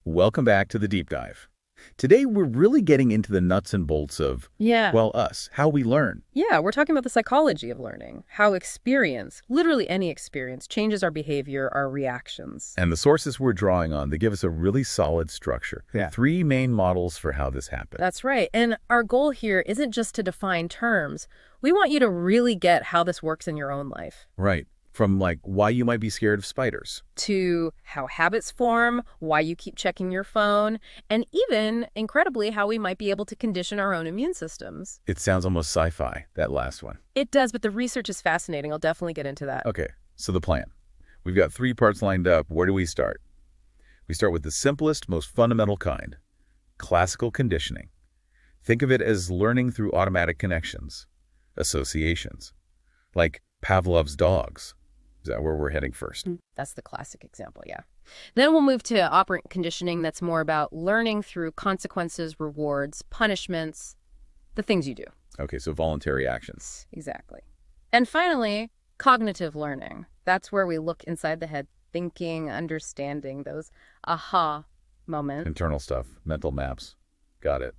Welcome back to the deep dive. Today, we're really getting into the nuts and bolts of, Yeah. well, us, how we learn. Yeah, we're talking about the psychology of learning, how experience, literally any experience, changes our behavior, our reactions. And the sources we're drawing on, they give us a really solid structure. Yeah. Three main models for how this happens. That's right. And our goal here isn't just to define terms. We want you to really get how this works in your own life. Right. From like why you might be scared of spiders. To how habits form, why you keep checking your phone, and even, incredibly, how we might be able to condition our own immune systems. It sounds almost sci-fi, that last one. It does, but the research is fascinating. I'll definitely get into that. Okay, so the plan. We've got three parts lined up. Where do we start? We start with the simplest, most fundamental kind, classical conditioning. Think of it as learning through automatic connections, associations, like Pavlov's dogs. Is that where we're heading first? That's the classic example, yeah. Then we'll move to operant conditioning that's more about learning through consequences, rewards, punishments, the things you do. Okay, so voluntary actions. Exactly. And finally, cognitive learning. That's where we look inside the head, thinking, understanding those aha moments. Internal stuff, mental maps. Got it.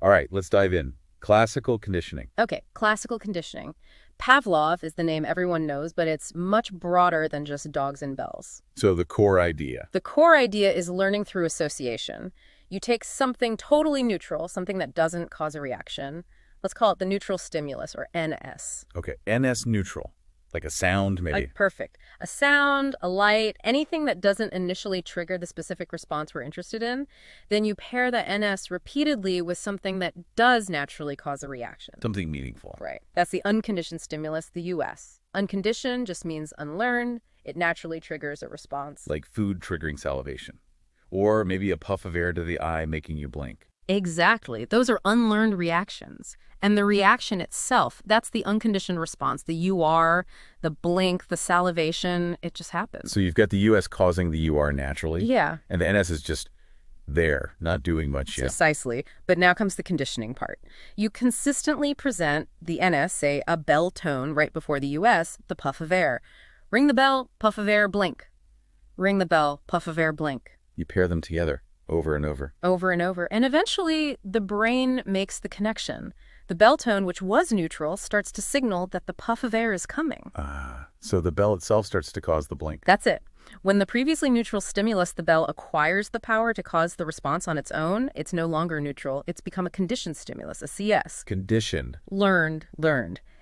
All right, let's dive in. Classical conditioning. Okay, classical conditioning. Pavlov is the name everyone knows, but it's much broader than just dogs and bells. So the core idea. The core idea is learning through association. You take something totally neutral, something that doesn't cause a reaction. Let's call it the neutral stimulus, or NS. Okay, NS neutral. Like a sound, maybe. Perfect. A sound, a light, anything that doesn't initially trigger the specific response we're interested in, then you pair the NS repeatedly with something that does naturally cause a reaction. Something meaningful. Right. That's the unconditioned stimulus, the US. Unconditioned just means unlearned. It naturally triggers a response. Like food triggering salivation. Or maybe a puff of air to the eye making you blink. Exactly. Those are unlearned reactions. And the reaction itself, that's the unconditioned response. The UR, the blink, the salivation, it just happens. So you've got the US causing the UR naturally. Yeah. And the NS is just there, not doing much yet. Precisely. But now comes the conditioning part. You consistently present the NS, say a bell tone right before the US, the puff of air. Ring the bell, puff of air, blink. Ring the bell, puff of air, blink. You pair them together over and over. Over and over. And eventually, the brain makes the connection. The bell tone, which was neutral, starts to signal that the puff of air is coming. So the bell itself starts to cause the blink. That's it. When the previously neutral stimulus, the bell, acquires the power to cause the response on its own, it's no longer neutral. It's become a conditioned stimulus, a CS. Conditioned. Learned.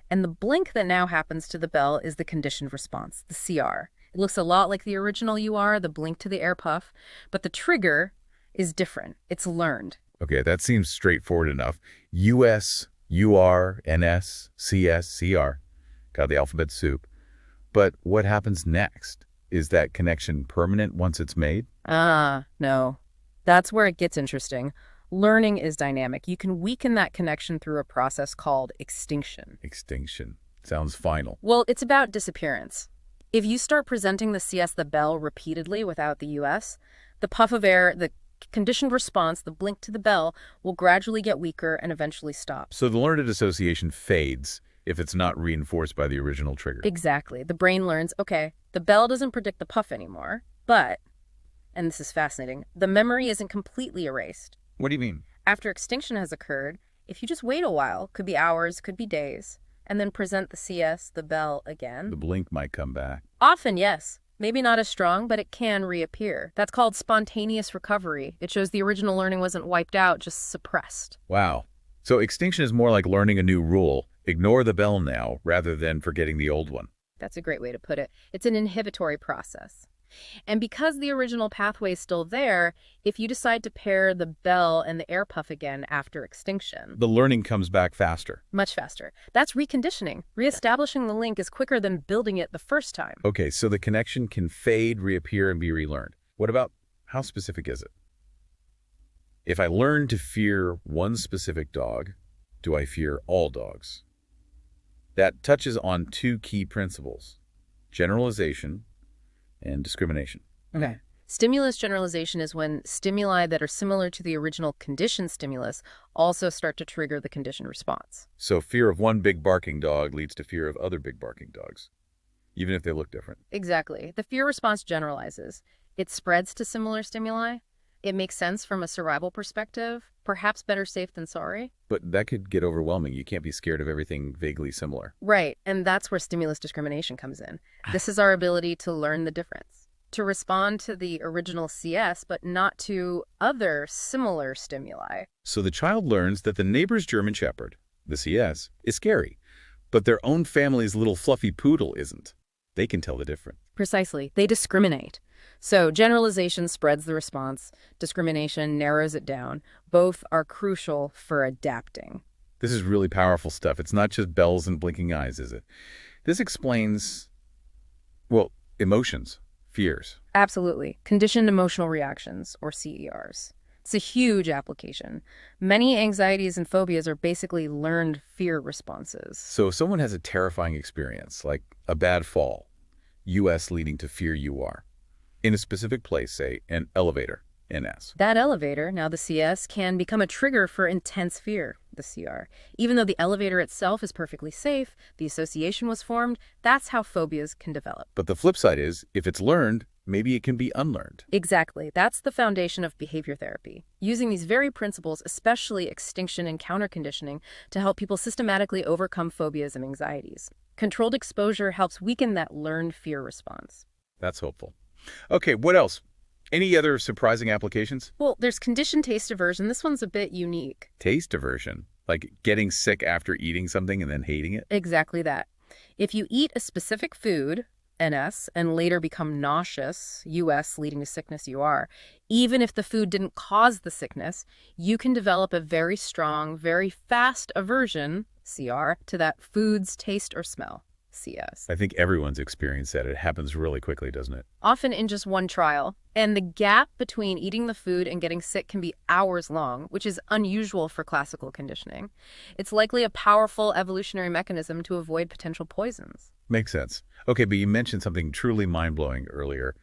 And the blink that now happens to the bell is the conditioned response, the CR. It looks a lot like the original UR, the blink to the air puff, but the trigger is different. It's learned. Okay, that seems straightforward enough. US, UR, NS, CS, CR. Got the alphabet soup. But what happens next? Is that connection permanent once it's made? No. That's where it gets interesting. Learning is dynamic. You can weaken that connection through a process called extinction. Extinction. Sounds final. Well, it's about disappearance. If you start presenting the CS, the bell, repeatedly without the US, the puff of air, the conditioned response, the blink to the bell, will gradually get weaker and eventually stop. So the learned association fades if it's not reinforced by the original trigger. Exactly. The brain learns, okay, the bell doesn't predict the puff anymore, but, and this is fascinating, the memory isn't completely erased. What do you mean? After extinction has occurred, if you just wait a while, could be hours, could be days, and then present the CS, the bell, again. The blink might come back. Often, yes. Maybe not as strong, but it can reappear. That's called spontaneous recovery. It shows the original learning wasn't wiped out, just suppressed. Wow. So extinction is more like learning a new rule. Ignore the bell now, rather than forgetting the old one. That's a great way to put it. It's an inhibitory process. And because the original pathway is still there, if you decide to pair the bell and the air puff again after extinction, The learning comes back faster. much faster. That's reconditioning. Reestablishing the link is quicker than building it the first time. Okay, so the connection can fade, reappear, and be relearned. What about how specific is it? If I learn to fear one specific dog, do I fear all dogs? That touches on two key principles: generalization and discrimination. Okay. Stimulus generalization is when stimuli that are similar to the original conditioned stimulus also start to trigger the conditioned response. So fear of one big barking dog leads to fear of other big barking dogs, even if they look different. Exactly. The fear response generalizes. It spreads to similar stimuli. It makes sense from a survival perspective, perhaps better safe than sorry. But that could get overwhelming. You can't be scared of everything vaguely similar. Right, and that's where stimulus discrimination comes in. This is our ability to learn the difference, to respond to the original CS, but not to other similar stimuli. So the child learns that the neighbor's German Shepherd, the CS, is scary, but their own family's little fluffy poodle isn't. They can tell the difference. Precisely. They discriminate. So generalization spreads the response, discrimination narrows it down. Both are crucial for adapting. This is really powerful stuff. It's not just bells and blinking eyes, is it? This explains, well, emotions, fears. Absolutely. Conditioned emotional reactions, or CERs. It's a huge application. Many anxieties and phobias are basically learned fear responses. So if someone has a terrifying experience, like a bad fall, US leading to fear UR, in a specific place, say an elevator, NS. That elevator, now the CS, can become a trigger for intense fear, the CR. Even though the elevator itself is perfectly safe, the association was formed, that's how phobias can develop. But the flip side is, if it's learned, maybe it can be unlearned. Exactly. That's the foundation of behavior therapy. Using these very principles, especially extinction and counterconditioning, to help people systematically overcome phobias and anxieties. Controlled exposure helps weaken that learned fear response. That's hopeful. Okay, what else? Any other surprising applications? Well, there's conditioned taste aversion. This one's a bit unique. Taste aversion, like getting sick after eating something and then hating it? Exactly that. If you eat a specific food, NS, and later become nauseous, US, leading to sickness, UR, even if the food didn't cause the sickness, you can develop a very strong, very fast aversion, CR, to that food's taste or smell, CS. I think everyone's experienced that. It happens really quickly, doesn't it? Often in just one trial. And the gap between eating the food and getting sick can be hours long, which is unusual for classical conditioning. It's likely a powerful evolutionary mechanism to avoid potential poisons. Makes sense. Okay, but you mentioned something truly mind-blowing earlier.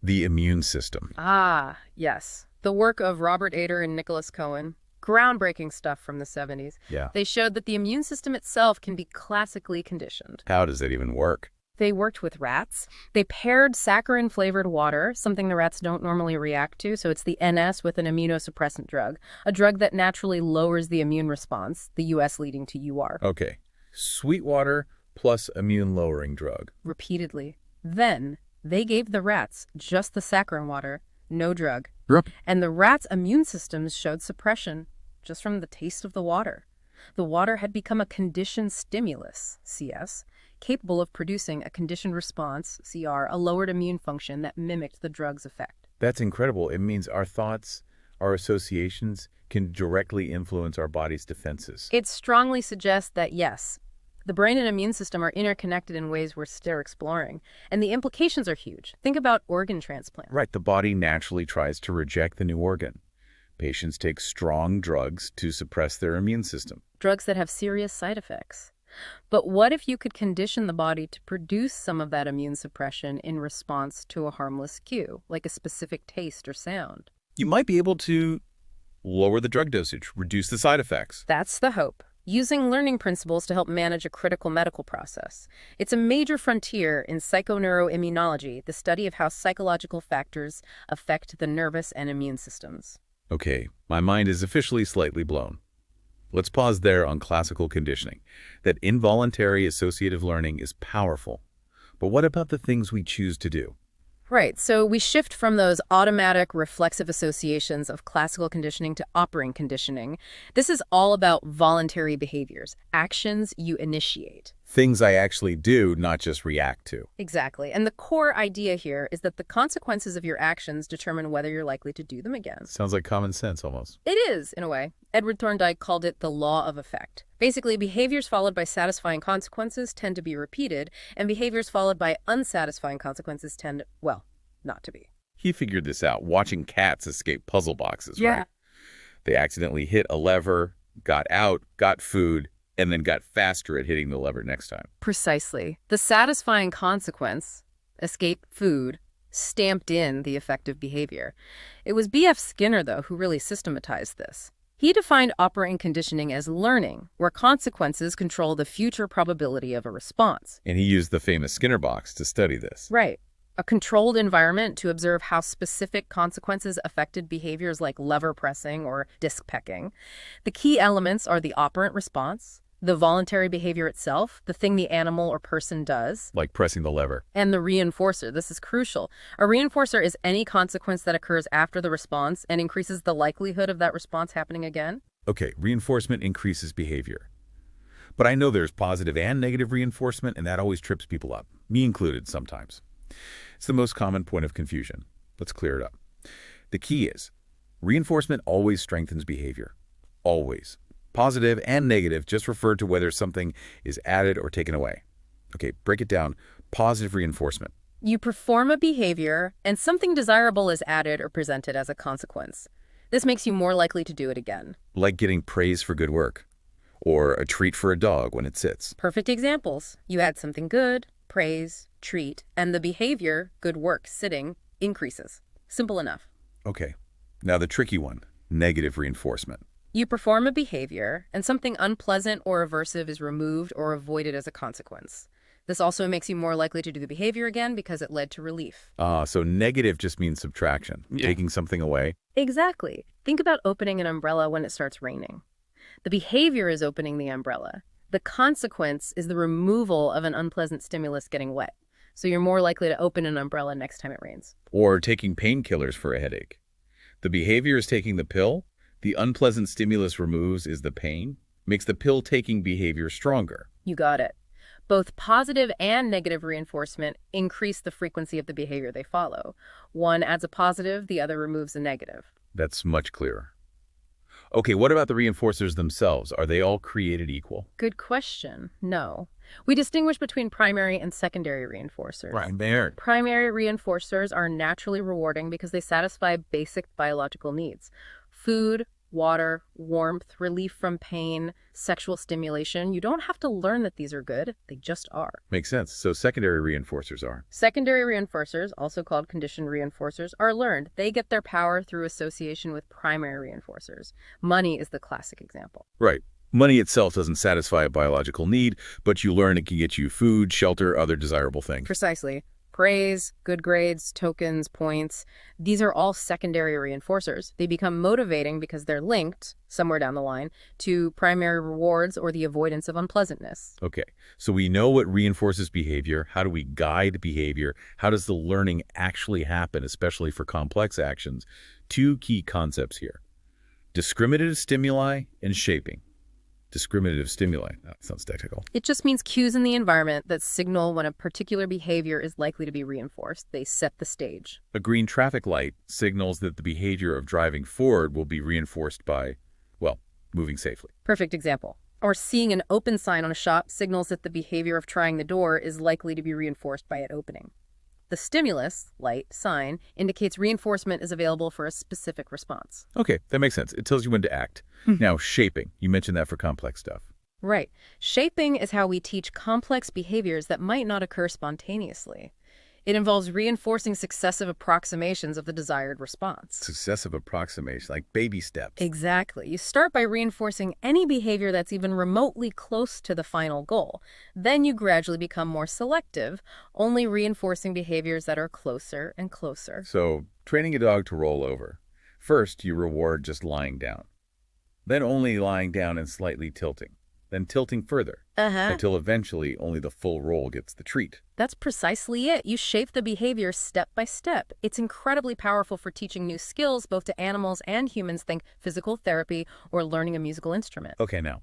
The immune system. Ah, yes. The work of Robert Ader and Nicholas Cohen. Groundbreaking stuff from the 70s. Yeah. They showed that the immune system itself can be classically conditioned. How does that even work? They worked with rats. They paired saccharin-flavored water, something the rats don't normally react to, so it's the NS with an immunosuppressant drug, a drug that naturally lowers the immune response, the US leading to UR. Okay. Sweet water plus immune-lowering drug. Repeatedly. Then, they gave the rats just the saccharin water, no drug. Yep. And the rats' immune systems showed suppression just from the taste of the water. The water had become a conditioned stimulus, CS, capable of producing a conditioned response, CR, a lowered immune function that mimicked the drug's effect. That's incredible. It means our thoughts, our associations can directly influence our body's defenses. It strongly suggests that, yes, the brain and immune system are interconnected in ways we're still exploring, and the implications are huge. Think about organ transplant. Right, the body naturally tries to reject the new organ. Patients take strong drugs to suppress their immune system. Drugs that have serious side effects. But what if you could condition the body to produce some of that immune suppression in response to a harmless cue, like a specific taste or sound? You might be able to lower the drug dosage, reduce the side effects. That's the hope. Using learning principles to help manage a critical medical process. It's a major frontier in psychoneuroimmunology, the study of how psychological factors affect the nervous and immune systems. Okay, my mind is officially slightly blown. Let's pause there on classical conditioning. That involuntary associative learning is powerful. But what about the things we choose to do? Right, so we shift from those automatic reflexive associations of classical conditioning to operant conditioning. This is all about voluntary behaviors, actions you initiate. Things I actually do, not just react to. Exactly, and the core idea here is that the consequences of your actions determine whether you're likely to do them again. Sounds like common sense almost. It is, in a way. Edward Thorndike called it the law of effect. Basically, behaviors followed by satisfying consequences tend to be repeated, and behaviors followed by unsatisfying consequences tend, well, not to be. He figured this out watching cats escape puzzle boxes, Yeah. right? They accidentally hit a lever, got out, got food, and then got faster at hitting the lever next time. Precisely. The satisfying consequence, escape food, stamped in the effective behavior. It was B.F. Skinner, though, who really systematized this. He defined operant conditioning as learning, where consequences control the future probability of a response. And he used the famous Skinner box to study this. Right. A controlled environment to observe how specific consequences affected behaviors like lever pressing or disc pecking. The key elements are the operant response, the voluntary behavior itself, the thing the animal or person does, Like pressing the lever. and the reinforcer. This is crucial. A reinforcer is any consequence that occurs after the response and increases the likelihood of that response happening again. Okay, reinforcement increases behavior. But I know there's positive and negative reinforcement, and that always trips people up, me included sometimes. It's the most common point of confusion. Let's clear it up. The key is, reinforcement always strengthens behavior. Always. Positive and negative just refer to whether something is added or taken away. Okay, break it down. Positive reinforcement. You perform a behavior, and something desirable is added or presented as a consequence. This makes you more likely to do it again. Like getting praise for good work. Or a treat for a dog when it sits. Perfect examples. You add something good, praise, treat, and the behavior, good work, sitting, increases. Simple enough. Okay, now the tricky one, negative reinforcement. You perform a behavior, and something unpleasant or aversive is removed or avoided as a consequence. This also makes you more likely to do the behavior again because it led to relief. So negative just means subtraction, taking something away. Exactly. Think about opening an umbrella when it starts raining. The behavior is opening the umbrella. The consequence is the removal of an unpleasant stimulus getting wet. So you're more likely to open an umbrella next time it rains. Or taking painkillers for a headache. The behavior is taking the pill. The unpleasant stimulus removes is the pain, makes the pill-taking behavior stronger. You got it. Both positive and negative reinforcement increase the frequency of the behavior they follow. One adds a positive, the other removes a negative. That's much clearer. Okay, what about the reinforcers themselves? Are they all created equal? Good question. No. We distinguish between primary and secondary reinforcers. Primary reinforcers are naturally rewarding because they satisfy basic biological needs. Food, water, warmth, relief from pain, sexual stimulation. You don't have to learn that these are good. They just are. Makes sense. So secondary reinforcers are. Secondary reinforcers, also called conditioned reinforcers, are learned. They get their power through association with primary reinforcers. Money is the classic example. Right. Money itself doesn't satisfy a biological need, but you learn it can get you food, shelter, other desirable things. Precisely. Praise, good grades, tokens, points. These are all secondary reinforcers. They become motivating because they're linked, somewhere down the line, to primary rewards or the avoidance of unpleasantness. Okay, so we know what reinforces behavior. How do we guide behavior? How does the learning actually happen, especially for complex actions? Two key concepts here. Discriminative stimuli and shaping. Discriminative stimuli. That sounds technical. It just means cues in the environment that signal when a particular behavior is likely to be reinforced. They set the stage. A green traffic light signals that the behavior of driving forward will be reinforced by, well, moving safely. Perfect example. Or seeing an open sign on a shop signals that the behavior of trying the door is likely to be reinforced by it opening. The stimulus, light, sign, indicates reinforcement is available for a specific response. Okay, that makes sense. It tells you when to act. Now, shaping. You mentioned that for complex stuff. Right. Shaping is how we teach complex behaviors that might not occur spontaneously. It involves reinforcing successive approximations of the desired response. Successive approximation, like baby steps. Exactly. You start by reinforcing any behavior that's even remotely close to the final goal. Then you gradually become more selective, only reinforcing behaviors that are closer and closer. So, training a dog to roll over. First, you reward just lying down. Then only lying down and slightly tilting. Then tilting further, until eventually only the full roll gets the treat. That's precisely it. You shape the behavior step by step. It's incredibly powerful for teaching new skills, both to animals and humans. Think physical therapy or learning a musical instrument. Okay, now,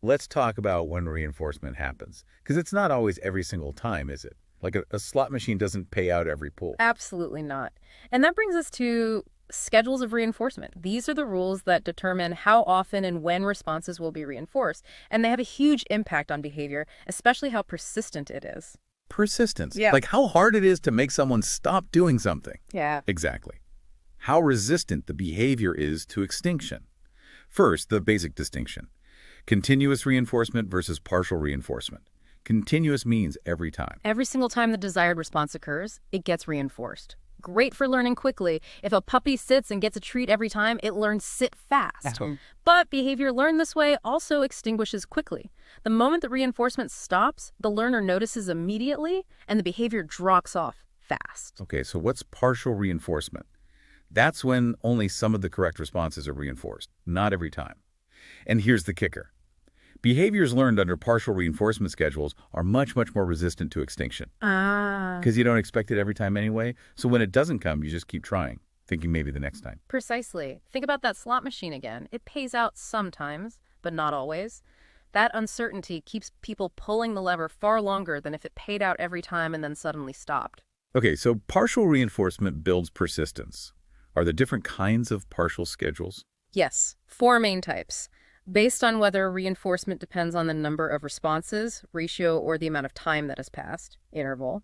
let's talk about when reinforcement happens. Because it's not always every single time, is it? Like a slot machine doesn't pay out every pull. Absolutely not. And that brings us to schedules of reinforcement. These are the rules that determine how often and when responses will be reinforced, and they have a huge impact on behavior, especially how persistent it is. Persistence. Yeah. Like how hard it is to make someone stop doing something. Yeah. Exactly. How resistant the behavior is to extinction. First, the basic distinction. Continuous reinforcement versus partial reinforcement. Continuous means every time. Every single time the desired response occurs, it gets reinforced. Great for learning quickly. If a puppy sits and gets a treat every time, it learns sit fast. But behavior learned this way also extinguishes quickly. The moment the reinforcement stops, the learner notices immediately, and the behavior drops off fast. Okay, so what's partial reinforcement? That's when only some of the correct responses are reinforced, not every time. And here's the kicker. Behaviors learned under partial reinforcement schedules are much, much more resistant to extinction. Ah. Because you don't expect it every time anyway, so when it doesn't come, you just keep trying, thinking maybe the next time. Precisely. Think about that slot machine again. It pays out sometimes, but not always. That uncertainty keeps people pulling the lever far longer than if it paid out every time and then suddenly stopped. Okay, so partial reinforcement builds persistence. Are there different kinds of partial schedules? Yes, 4 main types. Based on whether reinforcement depends on the number of responses, ratio, or the amount of time that has passed, interval,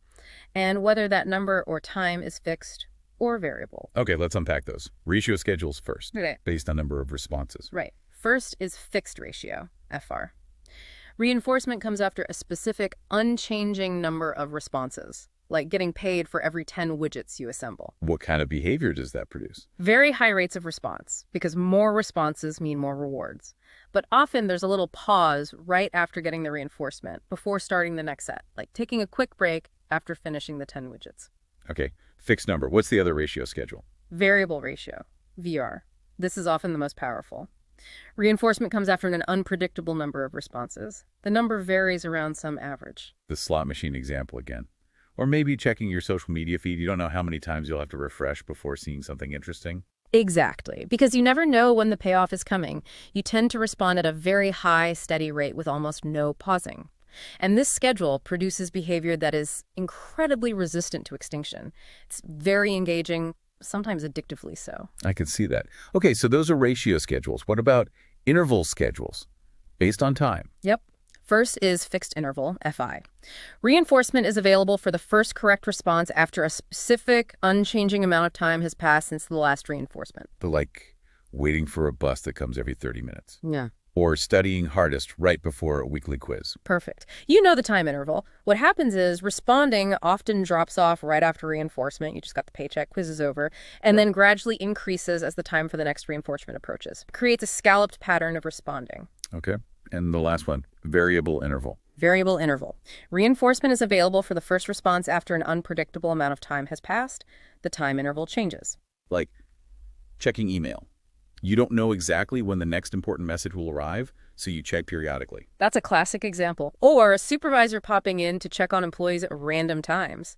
and whether that number or time is fixed or variable. Okay, let's unpack those. Ratio schedules first, Okay. based on number of responses. Right. First is fixed ratio, FR. Reinforcement comes after a specific unchanging number of responses, like getting paid for every 10 widgets you assemble. What kind of behavior does that produce? Very high rates of response, because more responses mean more rewards. But often there's a little pause right after getting the reinforcement, before starting the next set, like taking a quick break after finishing the 10 widgets. Okay, fixed number. What's the other ratio schedule? Variable ratio, VR. This is often the most powerful. Reinforcement comes after an unpredictable number of responses. The number varies around some average. The slot machine example again. Or maybe checking your social media feed. You don't know how many times you'll have to refresh before seeing something interesting. Exactly, because you never know when the payoff is coming. You tend to respond at a very high, steady rate with almost no pausing. And this schedule produces behavior that is incredibly resistant to extinction. It's very engaging, sometimes addictively so. I can see that. Okay, so those are ratio schedules. What about interval schedules based on time? Yep. First is fixed interval, FI. Reinforcement is available for the first correct response after a specific, unchanging amount of time has passed since the last reinforcement. Like waiting for a bus that comes every 30 minutes. Yeah. Or studying hardest right before a weekly quiz. Perfect. You know the time interval. What happens is responding often drops off right after reinforcement. You just got the paycheck, quiz is over, and then gradually increases as the time for the next reinforcement approaches. Creates a scalloped pattern of responding. Okay. And the last one, variable interval. Variable interval. Reinforcement is available for the first response after an unpredictable amount of time has passed. The time interval changes. Like checking email. You don't know exactly when the next important message will arrive, so you check periodically. That's a classic example. Or a supervisor popping in to check on employees at random times.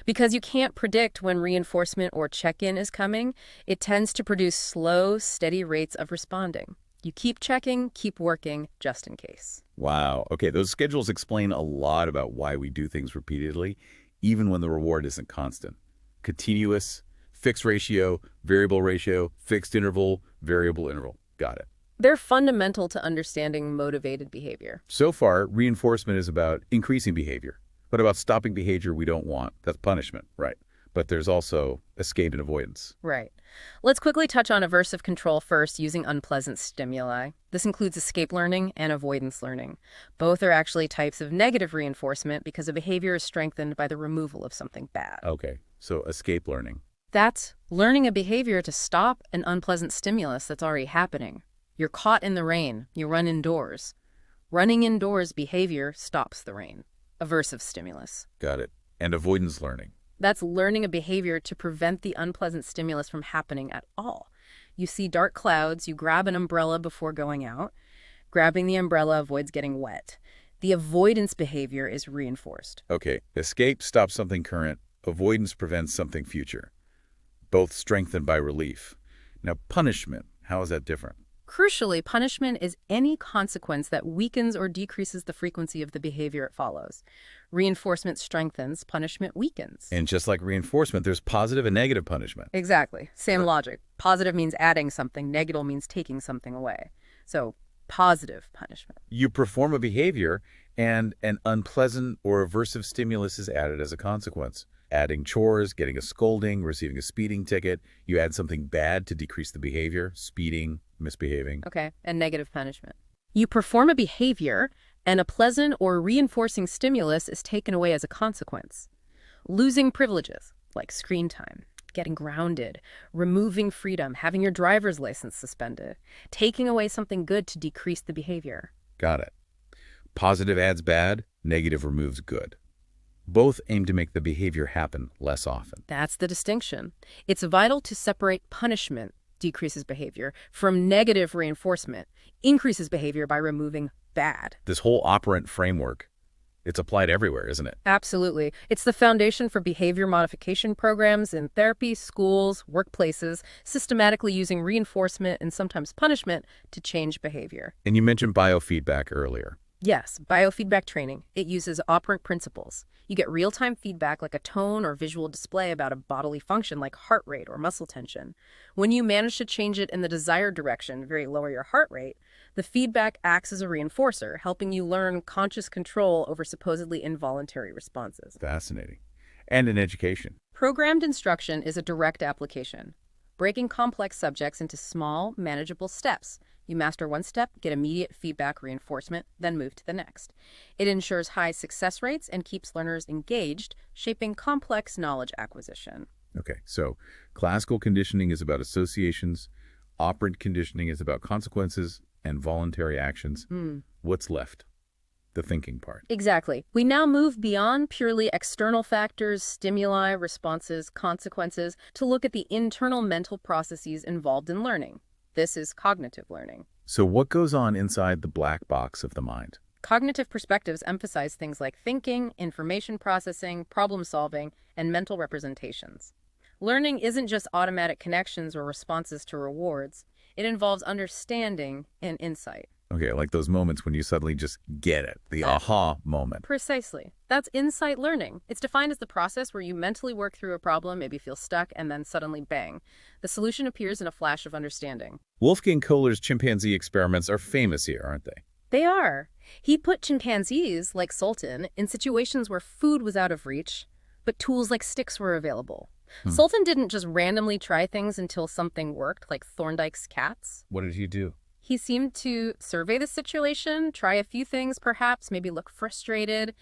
Because you can't predict when reinforcement or check-in is coming, it tends to produce slow, steady rates of responding. You keep checking, keep working, just in case. Wow. Okay, those schedules explain a lot about why we do things repeatedly, even when the reward isn't constant. Continuous, fixed ratio, variable ratio, fixed interval, variable interval. Got it. They're fundamental to understanding motivated behavior. So far, reinforcement is about increasing behavior. What about stopping behavior we don't want? That's punishment, right? But there's also escape and avoidance. Right. Let's quickly touch on aversive control first using unpleasant stimuli. This includes escape learning and avoidance learning. Both are actually types of negative reinforcement because a behavior is strengthened by the removal of something bad. Okay, so escape learning. That's learning a behavior to stop an unpleasant stimulus that's already happening. You're caught in the rain. You run indoors. Running indoors behavior stops the rain. Aversive stimulus. Got it. And avoidance learning. That's learning a behavior to prevent the unpleasant stimulus from happening at all. You see dark clouds, you grab an umbrella before going out. Grabbing the umbrella avoids getting wet. The avoidance behavior is reinforced. Okay, escape stops something current. Avoidance prevents something future. Both strengthened by relief. Now, punishment, how is that different? Crucially, punishment is any consequence that weakens or decreases the frequency of the behavior it follows. Reinforcement strengthens, punishment weakens. And just like reinforcement, there's positive and negative punishment. Exactly. Same logic. Positive means adding something. Negative means taking something away. So, positive punishment. You perform a behavior, and an unpleasant or aversive stimulus is added as a consequence. Adding chores, getting a scolding, receiving a speeding ticket. You add something bad to decrease the behavior, speeding, misbehaving. Okay, and negative punishment. You perform a behavior, and a pleasant or reinforcing stimulus is taken away as a consequence. Losing privileges, like screen time, getting grounded, removing freedom, having your driver's license suspended, taking away something good to decrease the behavior. Got it. Positive adds bad, negative removes good. Both aim to make the behavior happen less often. That's the distinction. It's vital to separate punishment, decreases behavior, from negative reinforcement, increases behavior by removing bad. This whole operant framework, it's applied everywhere, isn't it? Absolutely. It's the foundation for behavior modification programs in therapy, schools, workplaces, systematically using reinforcement and sometimes punishment to change behavior. And you mentioned biofeedback earlier. Yes, biofeedback training. It uses operant principles. You get real-time feedback like a tone or visual display about a bodily function like heart rate or muscle tension. When you manage to change it in the desired direction, very lower your heart rate, the feedback acts as a reinforcer, helping you learn conscious control over supposedly involuntary responses. Fascinating. And in education. Programmed instruction is a direct application, breaking complex subjects into small, manageable steps. You master one step, get immediate feedback reinforcement, then move to the next. It ensures high success rates and keeps learners engaged, shaping complex knowledge acquisition. Okay, so classical conditioning is about associations, operant conditioning is about consequences and voluntary actions. What's left? The thinking part. Exactly. We now move beyond purely external factors, stimuli, responses, consequences, to look at the internal mental processes involved in learning. This is cognitive learning. So what goes on inside the black box of the mind? Cognitive perspectives emphasize things like thinking, information processing, problem solving, and mental representations. Learning isn't just automatic connections or responses to rewards. It involves understanding and insight. Okay, like those moments when you suddenly just get it, the aha moment. Precisely. That's insight learning. It's defined as the process where you mentally work through a problem, maybe feel stuck, and then suddenly bang. The solution appears in a flash of understanding. Wolfgang Kohler's chimpanzee experiments are famous here, aren't they? They are. He put chimpanzees, like Sultan, in situations where food was out of reach, but tools like sticks were available. Sultan didn't just randomly try things until something worked, like Thorndike's cats. What did he do? He seemed to survey the situation, try a few things perhaps, maybe look frustrated,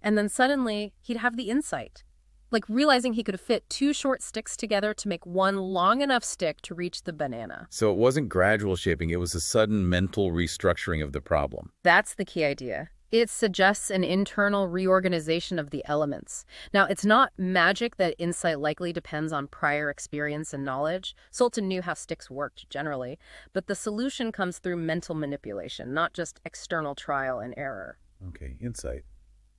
and then suddenly he'd have the insight. Like realizing he could fit two short sticks together to make one long enough stick to reach the banana. So it wasn't gradual shaping, it was a sudden mental restructuring of the problem. That's the key idea. It suggests an internal reorganization of the elements. Now, it's not magic that insight likely depends on prior experience and knowledge. Sultan knew how sticks worked generally, but the solution comes through mental manipulation, not just external trial and error. Okay, insight.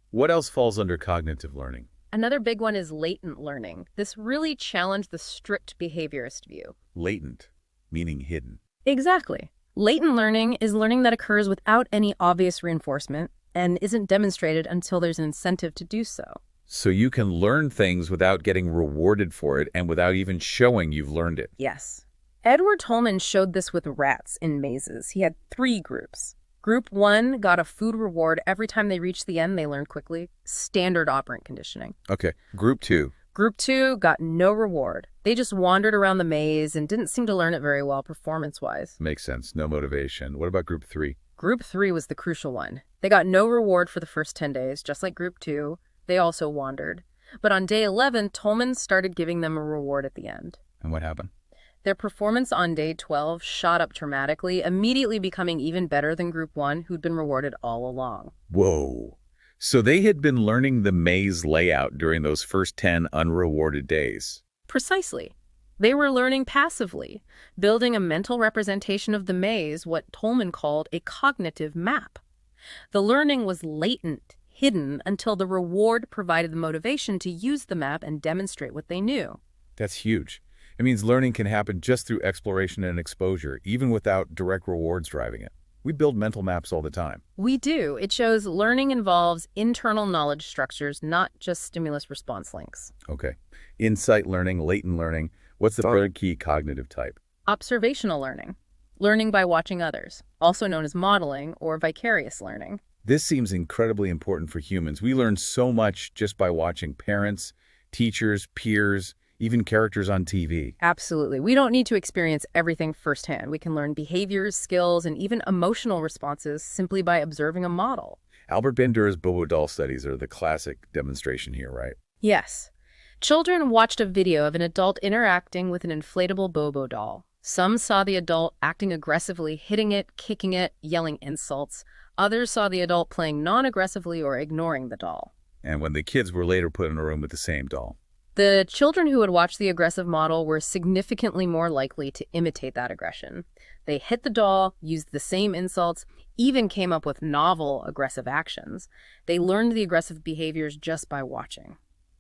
What else falls under cognitive learning? Another big one is latent learning. This really challenged the strict behaviorist view. Latent, meaning hidden. Exactly. Latent learning is learning that occurs without any obvious reinforcement and isn't demonstrated until there's an incentive to do so. So you can learn things without getting rewarded for it and without even showing you've learned it. Yes. Edward Tolman showed this with rats in mazes. He had 3 groups. Group 1 got a food reward every time they reached the end. They learned quickly. Standard operant conditioning. Okay, group 2. Group 2 got no reward. They just wandered around the maze and didn't seem to learn it very well performance-wise. Makes sense, no motivation. What about group 3? Group 3 was the crucial one. They got no reward for the first 10 days, just like Group 2. They also wandered. But on day 11, Tolman started giving them a reward at the end. And what happened? Their performance on day 12 shot up dramatically, immediately becoming even better than Group 1, who'd been rewarded all along. Whoa. So they had been learning the maze layout during those first 10 unrewarded days. Precisely. They were learning passively, building a mental representation of the maze, what Tolman called a cognitive map. The learning was latent, hidden, until the reward provided the motivation to use the map and demonstrate what they knew. That's huge. It means learning can happen just through exploration and exposure, even without direct rewards driving it. We build mental maps all the time. We do. It shows learning involves internal knowledge structures, not just stimulus-response links. Okay. Insight learning, latent learning. What's the third key cognitive type? Observational learning. Learning by watching others, also known as modeling or vicarious learning. This seems incredibly important for humans. We learn so much just by watching parents, teachers, peers, even characters on TV. Absolutely. We don't need to experience everything firsthand. We can learn behaviors, skills, and even emotional responses simply by observing a model. Albert Bandura's Bobo doll studies are the classic demonstration here, right? Yes. Children watched a video of an adult interacting with an inflatable Bobo doll. Some saw the adult acting aggressively, hitting it, kicking it, yelling insults. Others saw the adult playing non-aggressively or ignoring the doll. And when the kids were later put in a room with the same doll. The children who had watched the aggressive model were significantly more likely to imitate that aggression. They hit the doll, used the same insults, even came up with novel aggressive actions. They learned the aggressive behaviors just by watching.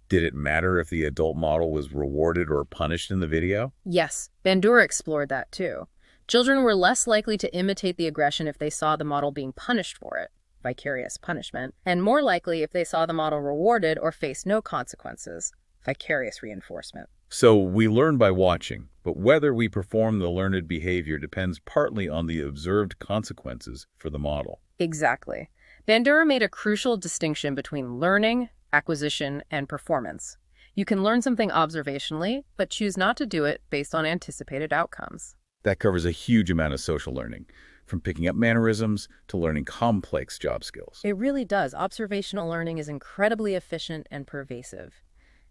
Did it matter if the adult model was rewarded or punished in the video? Yes, Bandura explored that too. Children were less likely to imitate the aggression if they saw the model being punished for it, vicarious punishment, and more likely if they saw the model rewarded or faced no consequences, vicarious reinforcement. So we learn by watching, but whether we perform the learned behavior depends partly on the observed consequences for the model. Exactly. Bandura made a crucial distinction between learning, acquisition, and performance. You can learn something observationally, but choose not to do it based on anticipated outcomes. That covers a huge amount of social learning, from picking up mannerisms to learning complex job skills. It really does. Observational learning is incredibly efficient and pervasive.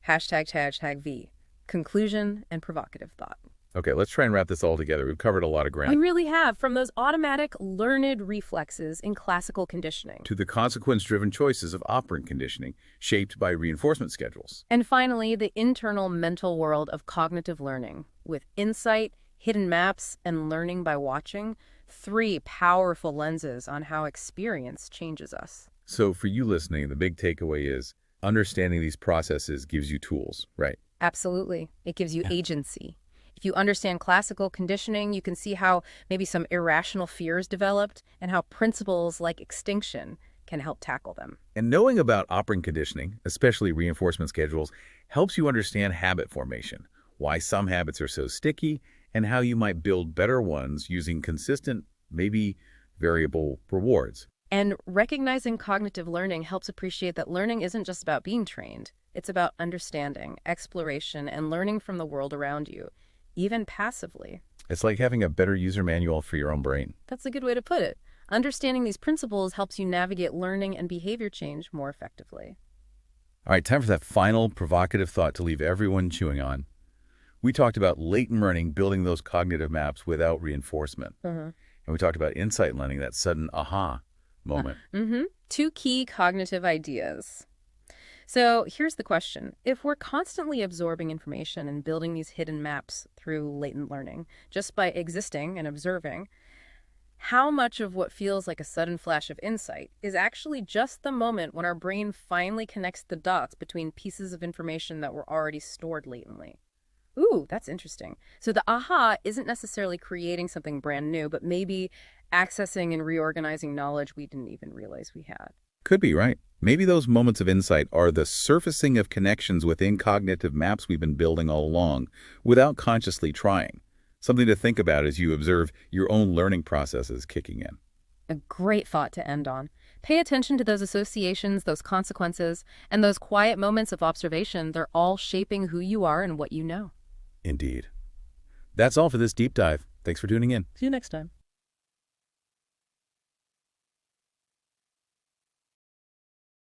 #V. Conclusion and provocative thought. Okay, let's try and wrap this all together. We've covered a lot of We ground. really have, from those automatic learned reflexes in classical conditioning. To the consequence-driven choices of operant conditioning, shaped by reinforcement schedules. And finally, the internal mental world of cognitive learning, with insight, hidden maps, and learning by watching, 3 powerful lenses on how experience changes us. So for you listening, the big takeaway is understanding these processes gives you tools, right? Absolutely. It gives you agency. If you understand classical conditioning, you can see how maybe some irrational fears developed and how principles like extinction can help tackle them. And knowing about operant conditioning, especially reinforcement schedules, helps you understand habit formation, why some habits are so sticky, and how you might build better ones using consistent, maybe variable rewards. And recognizing cognitive learning helps appreciate that learning isn't just about being trained. It's about understanding, exploration, and learning from the world around you, even passively. It's like having a better user manual for your own brain. That's a good way to put it. Understanding these principles helps you navigate learning and behavior change more effectively. All right, time for that final provocative thought to leave everyone chewing on. We talked about latent learning, building those cognitive maps without reinforcement. And we talked about insight learning, that sudden aha moment. 2 key cognitive ideas. So here's the question. If we're constantly absorbing information and building these hidden maps through latent learning, just by existing and observing, how much of what feels like a sudden flash of insight is actually just the moment when our brain finally connects the dots between pieces of information that were already stored latently? Ooh, that's interesting. So the aha isn't necessarily creating something brand new, but maybe accessing and reorganizing knowledge we didn't even realize we had. Could be, right? Maybe those moments of insight are the surfacing of connections within cognitive maps we've been building all along without consciously trying. Something to think about as you observe your own learning processes kicking in. A great thought to end on. Pay attention to those associations, those consequences, and those quiet moments of observation. They're all shaping who you are and what you know. Indeed. That's all for this deep dive. Thanks for tuning in. See you next time.